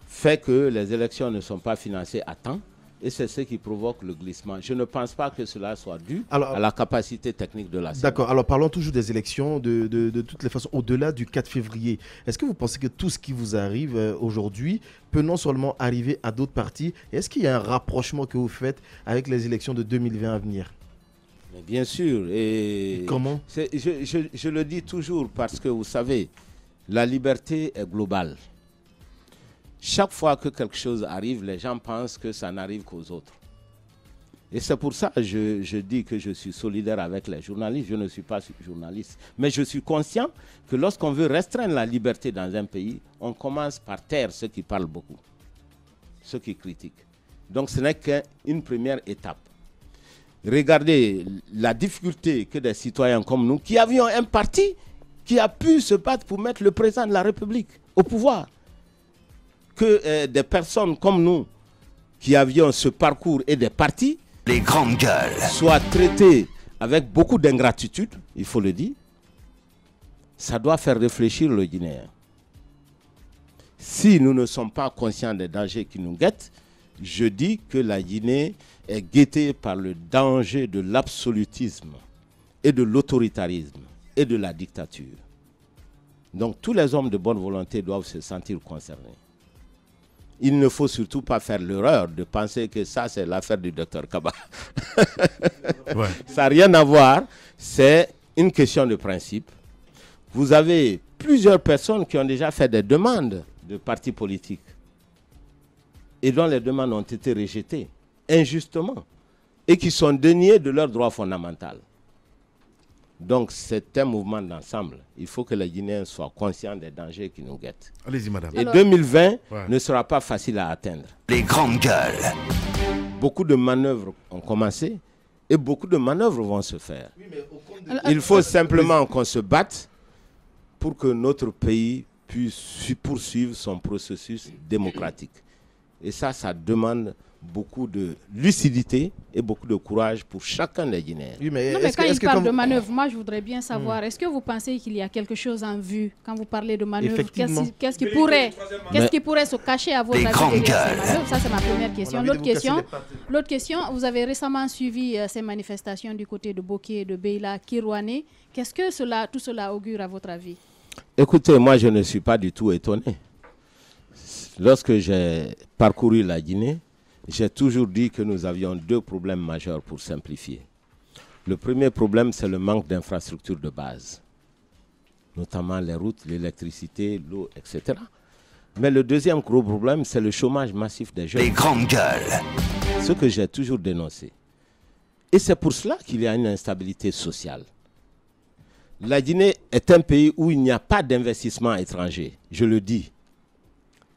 fait que les élections ne sont pas financées à temps. Et c'est ce qui provoque le glissement. Je ne pense pas que cela soit dû à la capacité technique de la CENI. D'accord. Alors parlons toujours des élections de toutes les façons, au-delà du 4 février. Est-ce que vous pensez que tout ce qui vous arrive aujourd'hui peut non seulement arriver à d'autres partis? Est-ce qu'il y a un rapprochement que vous faites avec les élections de 2020 à venir? Mais bien sûr. Et comment? Je le dis toujours parce que vous savez, la liberté est globale. Chaque fois que quelque chose arrive, les gens pensent que ça n'arrive qu'aux autres. Et c'est pour ça que je dis que je suis solidaire avec les journalistes. Je ne suis pas journaliste. Mais je suis conscient que lorsqu'on veut restreindre la liberté dans un pays, on commence par taire ceux qui parlent beaucoup. ceux qui critiquent. Donc ce n'est qu'une première étape. Regardez la difficulté que des citoyens comme nous, qui avions un parti qui a pu se battre pour mettre le président de la République au pouvoir, que des personnes comme nous, qui avions ce parcours et des partis, les grandes gueules, soient traités avec beaucoup d'ingratitude, il faut le dire, ça doit faire réfléchir le Guinéen. Si nous ne sommes pas conscients des dangers qui nous guettent, je dis que la Guinée est guettée par le danger de l'absolutisme et de l'autoritarisme et de la dictature. Donc tous les hommes de bonne volonté doivent se sentir concernés. Il ne faut surtout pas faire l'erreur de penser que ça c'est l'affaire du docteur Kaba. Ouais. Ça n'a rien à voir, c'est une question de principe. Vous avez plusieurs personnes qui ont déjà fait des demandes de partis politiques et dont les demandes ont été rejetées injustement et qui sont déniées de leurs droits fondamentaux. Donc c'est un mouvement d'ensemble. Il faut que les Guinéens soient conscients des dangers qui nous guettent. Allez-y, madame. Et 2020 ne sera pas facile à atteindre. Les grandes gueules. Beaucoup de manœuvres ont commencé et beaucoup de manœuvres vont se faire. Oui, il faut simplement qu'on se batte pour que notre pays puisse poursuivre son processus démocratique. Et ça demande beaucoup de lucidité et beaucoup de courage pour chacun des Guinéens. Oui, mais quand il parle de manœuvre, moi je voudrais bien savoir, est-ce que vous pensez qu'il y a quelque chose en vue quand vous parlez de manœuvre? Qu'est-ce qui pourrait se cacher à votre avis derrière ces manœuvres? Ça c'est ma première question. L'autre question, vous avez récemment suivi ces manifestations du côté de Boké, de Beila, Kirouané. Qu'est-ce que tout cela augure à votre avis? Écoutez, moi je ne suis pas du tout étonné. Lorsque j'ai parcouru la Guinée, j'ai toujours dit que nous avions deux problèmes majeurs pour simplifier. Le premier problème, c'est le manque d'infrastructures de base, notamment les routes, l'électricité, l'eau, etc. Mais le deuxième gros problème, c'est le chômage massif des jeunes. Les grandes gueules. Ce que j'ai toujours dénoncé. Et c'est pour cela qu'il y a une instabilité sociale. La Guinée est un pays où il n'y a pas d'investissement étranger, je le dis.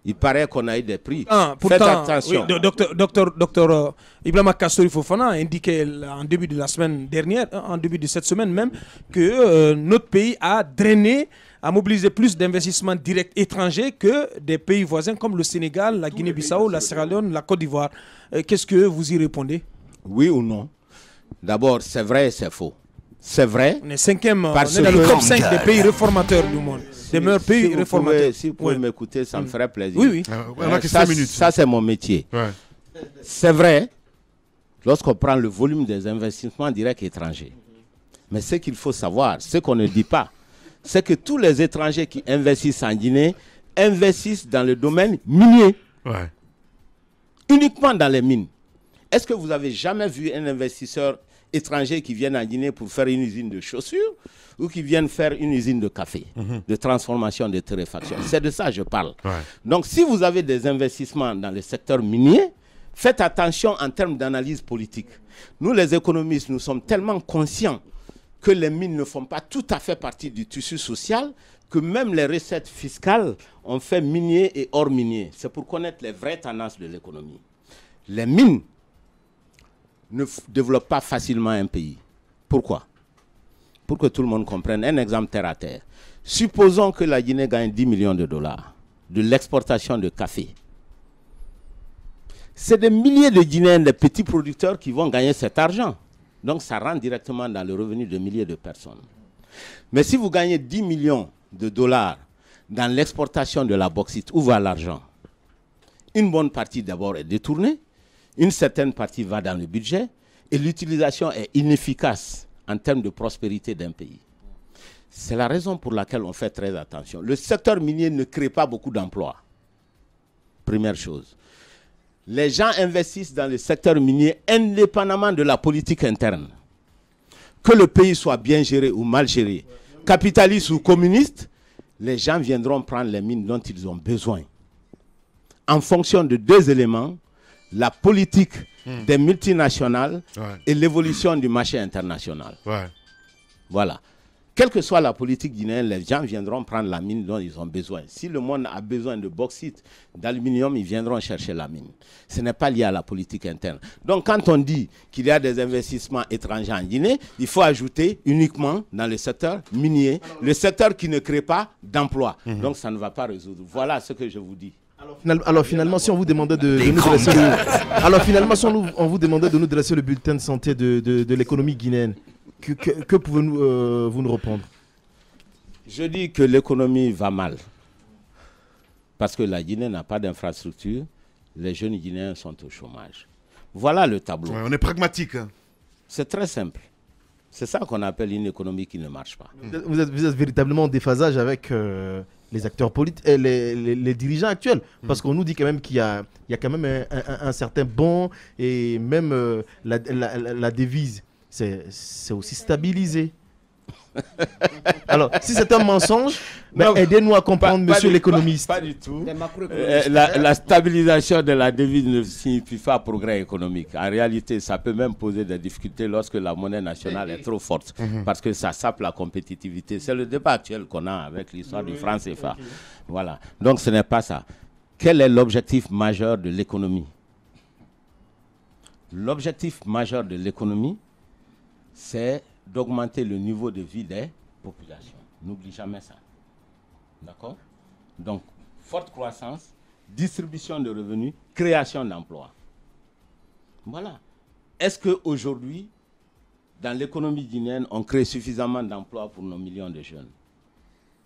Il paraît qu'on a eu des prix. Faites attention. Oui, docteur Ibrahima Kassory Fofana a indiqué en début de la semaine dernière, en début de cette semaine même, que notre pays a drainé, a mobilisé plus d'investissements directs étrangers que des pays voisins comme le Sénégal, la Guinée-Bissau, la Sierra Leone, la Côte d'Ivoire. Qu'est-ce que vous y répondez? Oui ou non? D'abord, c'est vrai et c'est faux. C'est vrai. On est cinquième, on est dans le top 5 des pays réformateurs du monde. Des meilleurs pays réformateurs. Si vous pouvez m'écouter, ça me ferait plaisir. Oui, oui. Ça, c'est mon métier. Ouais. C'est vrai, lorsqu'on prend le volume des investissements directs étrangers. Mais ce qu'il faut savoir, ce qu'on ne dit pas, c'est que tous les étrangers qui investissent en Guinée investissent dans le domaine minier. Ouais. Uniquement dans les mines. Est-ce que vous avez jamais vu un investisseur étrangers qui viennent en Guinée pour faire une usine de chaussures ou qui viennent faire une usine de café, de transformation, de torréfaction? C'est de ça que je parle. Ouais. Donc, si vous avez des investissements dans le secteur minier, faites attention en termes d'analyse politique. Nous, les économistes, nous sommes tellement conscients que les mines ne font pas tout à fait partie du tissu social que même les recettes fiscales ont fait minier et hors minier. C'est pour connaître les vraies tendances de l'économie. Les mines ne développe pas facilement un pays. Pourquoi? Pour que tout le monde comprenne. Un exemple terre à terre. Supposons que la Guinée gagne 10 millions de dollars de l'exportation de café. C'est des milliers de Guinéens, des petits producteurs qui vont gagner cet argent. Donc ça rentre directement dans le revenu de milliers de personnes. Mais si vous gagnez 10 millions de dollars dans l'exportation de la bauxite, où va l'argent? Une bonne partie d'abord est détournée. Une certaine partie va dans le budget et l'utilisation est inefficace en termes de prospérité d'un pays. C'est la raison pour laquelle on fait très attention. Le secteur minier ne crée pas beaucoup d'emplois. Première chose. Les gens investissent dans le secteur minier indépendamment de la politique interne. Que le pays soit bien géré ou mal géré, capitaliste ou communiste, les gens viendront prendre les mines dont ils ont besoin. En fonction de deux éléments, la politique des multinationales et l'évolution du marché international. Ouais. Voilà. quelle que soit la politique guinéenne, les gens viendront prendre la mine dont ils ont besoin. Si le monde a besoin de bauxite, d'aluminium, ils viendront chercher la mine. Ce n'est pas lié à la politique interne. Donc quand on dit qu'il y a des investissements étrangers en Guinée, il faut ajouter uniquement dans le secteur minier, le secteur qui ne crée pas d'emplois. Donc ça ne va pas résoudre. Voilà ce que je vous dis. Alors finalement, si on vous demandait de nous dresser le bulletin de santé de l'économie guinéenne, que pouvez-vous vous nous répondre? Je dis que l'économie va mal. Parce que la Guinée n'a pas d'infrastructure. Les jeunes Guinéens sont au chômage. Voilà le tableau. Ouais, on est pragmatique. Hein. C'est très simple. C'est ça qu'on appelle une économie qui ne marche pas. Vous êtes véritablement en déphasage avec les acteurs politiques, les dirigeants actuels. Parce qu'on nous dit quand même qu'il y a quand même un certain bon, et même la devise, c'est aussi stabilisé. Alors, si c'est un mensonge, aidez-nous à comprendre, monsieur l'économiste. Pas du tout. La stabilisation de la devise ne signifie pas progrès économique. En réalité, ça peut même poser des difficultés lorsque la monnaie nationale est trop forte, parce que ça sape la compétitivité. C'est le débat actuel qu'on a avec l'histoire du franc CFA. Voilà. Donc, ce n'est pas ça. Quel est l'objectif majeur de l'économie? L'objectif majeur de l'économie, c'est d'augmenter le niveau de vie des populations. N'oublie jamais ça. D'accord? Donc, forte croissance, distribution de revenus, création d'emplois. Voilà. Est-ce qu'aujourd'hui, dans l'économie guinéenne, on crée suffisamment d'emplois pour nos millions de jeunes?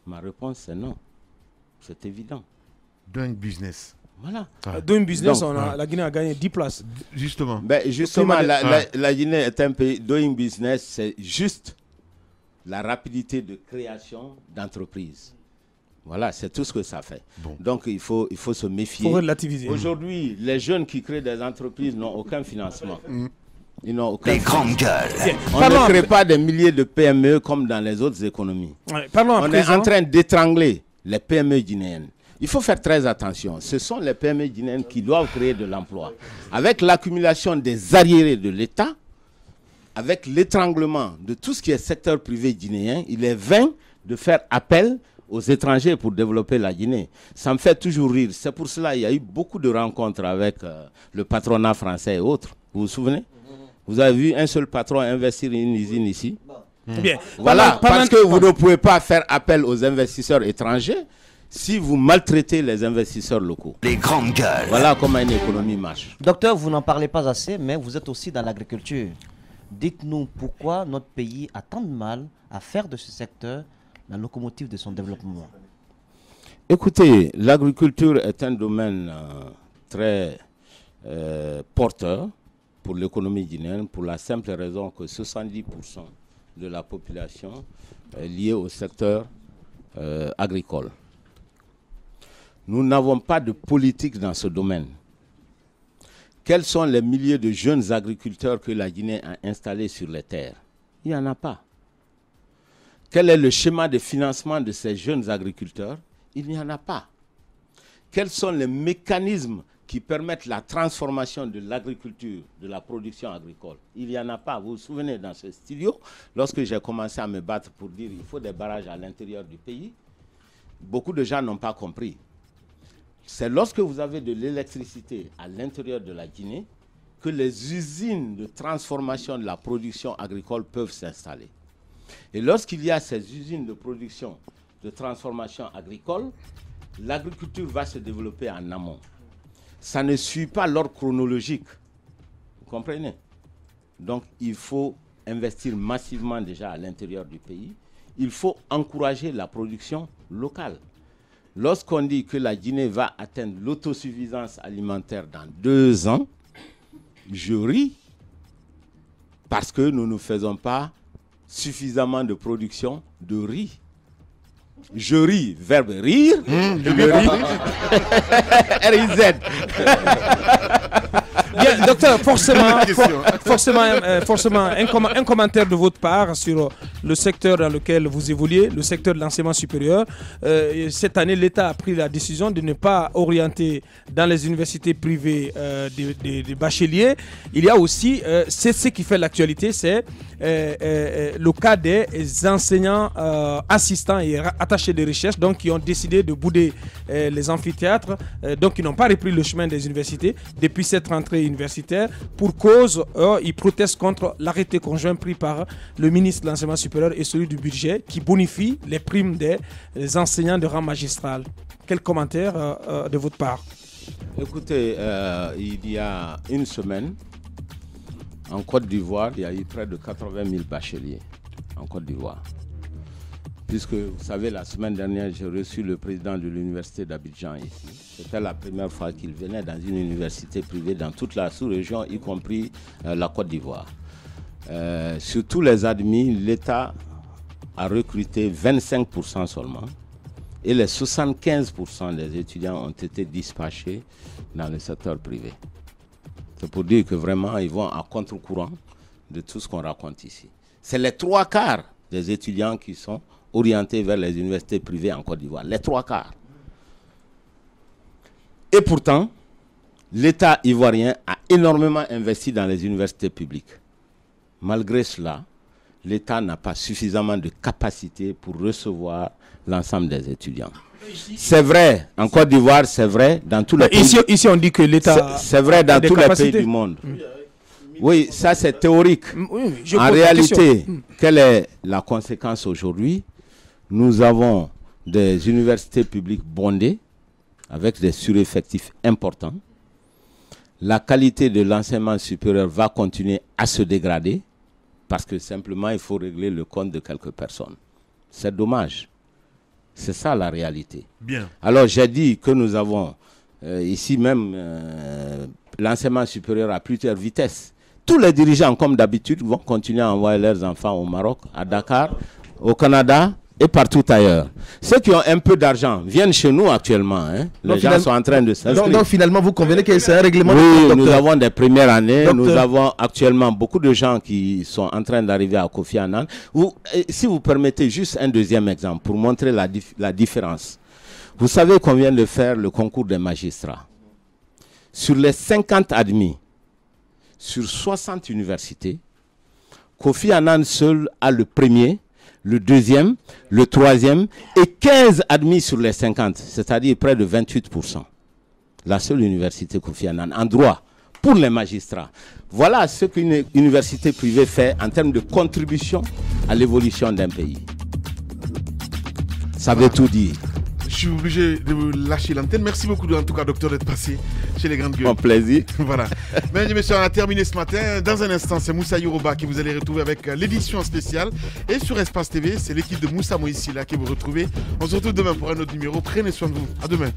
Ma réponse, c'est non. C'est évident. Doing business. Voilà. Doing business, la Guinée a gagné 10 places. Justement. Justement, la Guinée est un pays. Doing business, c'est juste la rapidité de création d'entreprises. Voilà, c'est tout ce que ça fait. Bon. Donc, il faut se méfier. Il faut relativiser. Aujourd'hui, les jeunes qui créent des entreprises n'ont aucun financement. Ils n'ont aucun grandes gueules. On ne crée pas des milliers de PME comme dans les autres économies. Ouais, on est en train d'étrangler les PME guinéennes. Il faut faire très attention. Ce sont les PME guinéennes qui doivent créer de l'emploi. Avec l'accumulation des arriérés de l'État, avec l'étranglement de tout ce qui est secteur privé guinéen, il est vain de faire appel aux étrangers pour développer la Guinée. Ça me fait toujours rire. C'est pour cela qu'il y a eu beaucoup de rencontres avec le patronat français et autres. Vous vous souvenez? Vous avez vu un seul patron investir une usine ici? Bien. Voilà, parce que vous ne pouvez pas faire appel aux investisseurs étrangers si vous maltraitez les investisseurs locaux. Les grandes gueules. Voilà comment une économie marche. Docteur, vous n'en parlez pas assez, mais vous êtes aussi dans l'agriculture. Dites-nous pourquoi notre pays a tant de mal à faire de ce secteur la locomotive de son développement. Écoutez, l'agriculture est un domaine très porteur pour l'économie guinéenne, pour la simple raison que 70% de la population est liée au secteur agricole. Nous n'avons pas de politique dans ce domaine. Quels sont les milliers de jeunes agriculteurs que la Guinée a installés sur les terres? Il n'y en a pas. Quel est le schéma de financement de ces jeunes agriculteurs? Il n'y en a pas. Quels sont les mécanismes qui permettent la transformation de l'agriculture, de la production agricole? Il n'y en a pas. Vous vous souvenez, dans ce studio, lorsque j'ai commencé à me battre pour dire qu'il faut des barrages à l'intérieur du pays, beaucoup de gens n'ont pas compris. C'est lorsque vous avez de l'électricité à l'intérieur de la Guinée que les usines de transformation de la production agricole peuvent s'installer. Et lorsqu'il y a ces usines de production, de transformation agricole, l'agriculture va se développer en amont. Ça ne suit pas l'ordre chronologique. Vous comprenez? Donc, il faut investir massivement déjà à l'intérieur du pays. Il faut encourager la production locale. Lorsqu'on dit que la Guinée va atteindre l'autosuffisance alimentaire dans 2 ans, je ris parce que nous ne faisons pas suffisamment de production de riz. Je ris, verbe rire, je ris, R-I-Z. Bien, docteur, forcément, forcément un commentaire de votre part sur le secteur dans lequel vous évoluez, le secteur de l'enseignement supérieur. Cette année, l'État a pris la décision de ne pas orienter dans les universités privées des bacheliers. Il y a aussi, c'est ce qui fait l'actualité, c'est le cas des enseignants assistants et attachés de recherche, donc qui ont décidé de bouder les amphithéâtres, donc qui n'ont pas repris le chemin des universités depuis cette rentrée universitaire pour cause, ils protestent contre l'arrêté conjoint pris par le ministre de l'enseignement supérieur et celui du budget qui bonifie les primes des enseignants de rang magistral. Quel commentaire de votre part? Écoutez, il y a une semaine, en Côte d'Ivoire, il y a eu près de 80 000 bacheliers en Côte d'Ivoire. Puisque, vous savez, la semaine dernière, j'ai reçu le président de l'université d'Abidjan ici. C'était la première fois qu'il venait dans une université privée dans toute la sous-région, y compris la Côte d'Ivoire. Sur tous les admis, l'État a recruté 25% seulement. Et les 75% des étudiants ont été dispatchés dans le secteur privé. C'est pour dire que vraiment, ils vont à contre-courant de tout ce qu'on raconte ici. C'est les 3/4 des étudiants qui sont orientés vers les universités privées en Côte d'Ivoire. Les 3/4. Et pourtant, l'État ivoirien a énormément investi dans les universités publiques. Malgré cela, l'État n'a pas suffisamment de capacité pour recevoir l'ensemble des étudiants. C'est vrai, en Côte d'Ivoire, c'est vrai, dans tous les pays. Ici, on dit que l'État. C'est vrai dans tous les pays du monde. Oui, ça c'est théorique. En réalité, quelle est la conséquence aujourd'hui? Nous avons des universités publiques bondées, avec des sureffectifs importants. La qualité de l'enseignement supérieur va continuer à se dégrader, parce que simplement, il faut régler le compte de quelques personnes. C'est dommage. C'est ça la réalité. Bien. Alors j'ai dit que nous avons ici même l'enseignement supérieur à plusieurs vitesses. Tous les dirigeants, comme d'habitude, vont continuer à envoyer leurs enfants au Maroc, à Dakar, au Canada et partout ailleurs. Ceux qui ont un peu d'argent viennent chez nous actuellement. Hein. Les gens sont en train de s'inscrire. Donc finalement, vous convenez que c'est un règlement? Oui, nous avons des premières années. Docteur. Nous avons actuellement beaucoup de gens qui sont en train d'arriver à Kofi Annan. Si vous permettez juste un deuxième exemple pour montrer la différence. Vous savez qu'on vient de faire le concours des magistrats. Sur les 50 admis, sur 60 universités, Kofi Annan seul a le premier, le deuxième, le troisième et 15 admis sur les 50, c'est-à-dire près de 28%. La seule université Kofi Annan en droit pour les magistrats. Voilà ce qu'une université privée fait en termes de contribution à l'évolution d'un pays. Ça veut tout dire. Je suis obligé de vous lâcher l'antenne. Merci beaucoup, en tout cas, docteur, d'être passé chez les grandes gueules. Mon plaisir. Voilà. Mesdames et messieurs, on a terminé ce matin. Dans un instant, c'est Moussa Yoruba qui vous allez retrouver avec l'édition spéciale. Et sur Espace TV, c'est l'équipe de Moussa Moïsila qui vous retrouvez. On se retrouve demain pour un autre numéro. Prenez soin de vous. À demain.